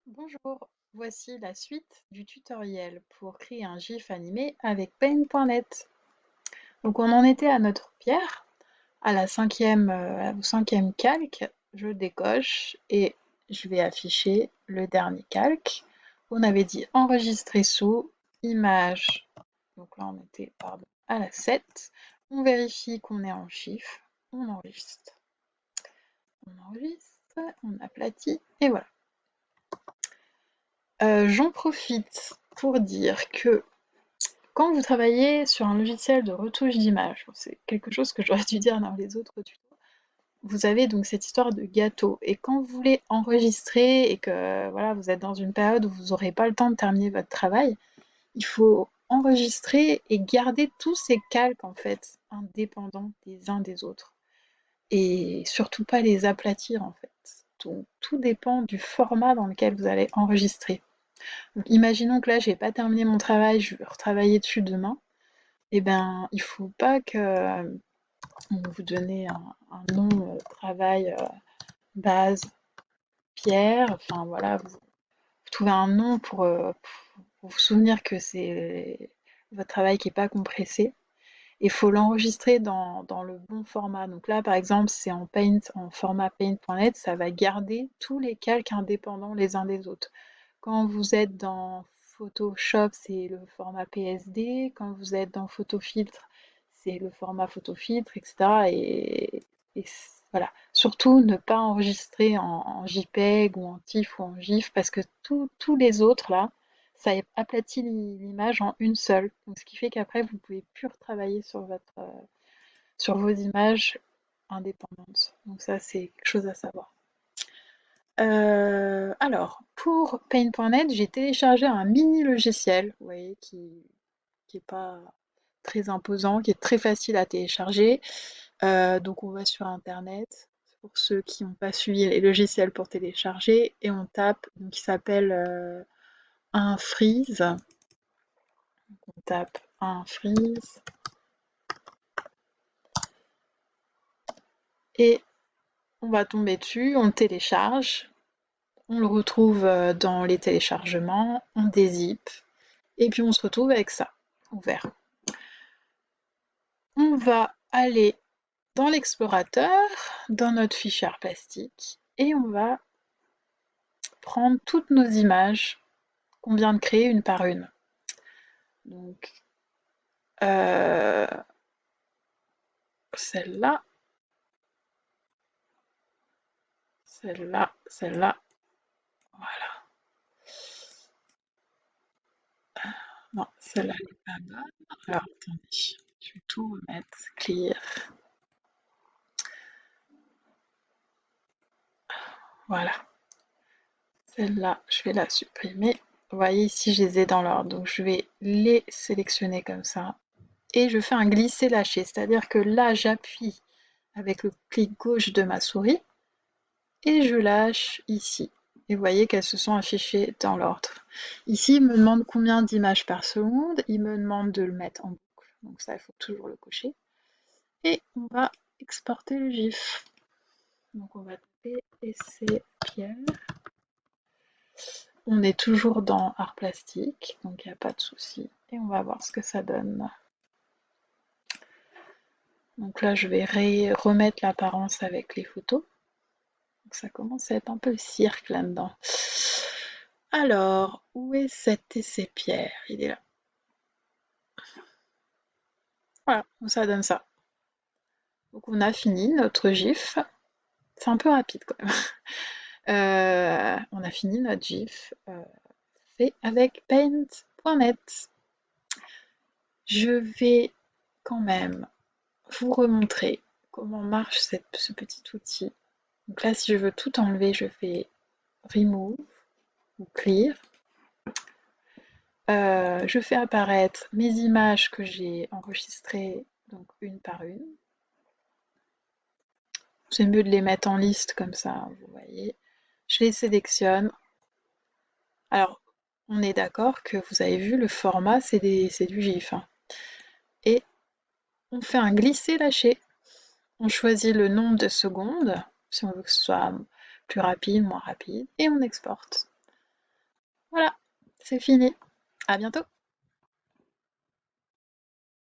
Bonjour, voici la suite du tutoriel pour créer un GIF animé avec Paint.net. Donc on en était à notre pierre, à la au cinquième calque, je décoche et je vais afficher le dernier calque. On avait dit enregistrer sous, image, donc là on était à la 7. On vérifie qu'on est en GIF, on enregistre, on aplatit et voilà. J'en profite pour dire que quand vous travaillez sur un logiciel de retouche d'image, c'est quelque chose que j'aurais dû dire dans les autres tutos, vous avez donc cette histoire de gâteau. Et quand vous voulez enregistrer et que voilà, vous êtes dans une période où vous n'aurez pas le temps de terminer votre travail, il faut enregistrer et garder tous ces calques en fait, indépendants des uns des autres. Et surtout pas les aplatir en fait. Donc tout dépend du format dans lequel vous allez enregistrer. Donc, imaginons que là, j'ai pas terminé mon travail, je vais retravailler dessus demain. Eh ben, il faut pas que vous donnez un nom travail base pierre. Enfin voilà, vous trouvez un nom pour vous souvenir que c'est votre travail qui est pas compressé. Il faut l'enregistrer dans le bon format. Donc là, par exemple, c'est en Paint, en format Paint.net, ça va garder tous les calques indépendants les uns des autres. Quand vous êtes dans Photoshop, c'est le format PSD. Quand vous êtes dans Photofiltre, c'est le format Photofiltre, etc. Et voilà. Surtout ne pas enregistrer en JPEG ou en TIFF ou en GIF parce que tous les autres là, ça aplatit l'image en une seule. Donc, ce qui fait qu'après, vous pouvez plus retravailler sur vos images indépendantes. Donc ça, c'est quelque chose à savoir. Alors, pour Paint.net, j'ai téléchargé un mini logiciel, vous voyez, qui est pas très imposant, qui est très facile à télécharger. Donc on va sur Internet, pour ceux qui n'ont pas suivi les logiciels pour télécharger, et on tape, donc il s'appelle un freeze. On tape un freeze, et on va tomber dessus, on le télécharge, on le retrouve dans les téléchargements, on dézip, et puis on se retrouve avec ça, ouvert. On va aller dans l'explorateur, dans notre fichier plastique, et on va prendre toutes nos images qu'on vient de créer une par une. Donc, euh, celle-là, celle-là, celle-là, voilà. Non, celle-là, elle est pas bonne. Alors, attendez, je vais tout remettre, clear. Voilà. Celle-là, je vais la supprimer. Vous voyez ici, je les ai dans l'ordre. Donc, je vais les sélectionner comme ça. Et je fais un glisser-lâcher. C'est-à-dire que là, j'appuie avec le clic gauche de ma souris et je lâche ici. Et vous voyez qu'elles se sont affichées dans l'ordre. Ici, il me demande combien d'images par seconde. Il me demande de le mettre en boucle. Donc ça, il faut toujours le cocher. Et on va exporter le GIF. Donc on va taper essai Pierre. On est toujours dans art plastique, donc il n'y a pas de souci. Et on va voir ce que ça donne. Donc là, je vais remettre l'apparence avec les photos. Donc ça commence à être un peu cirque là-dedans. Alors, où est cet essai Pierre? Il est là. Voilà, ça donne ça. Donc on a fini notre GIF. C'est un peu rapide quand même. On a fini notre GIF fait avec Paint.net. Je vais quand même vous remontrer comment marche ce petit outil. Donc là, si je veux tout enlever, je fais Remove ou Clear. Je fais apparaître mes images que j'ai enregistrées, donc une par une. C'est mieux de les mettre en liste comme ça, vous voyez. Je les sélectionne. Alors, on est d'accord que vous avez vu, le format, c'est du GIF, hein. Et on fait un glisser-lâcher. On choisit le nombre de secondes, si on veut que ce soit plus rapide, moins rapide, et on exporte. c'est fini. À bientôt!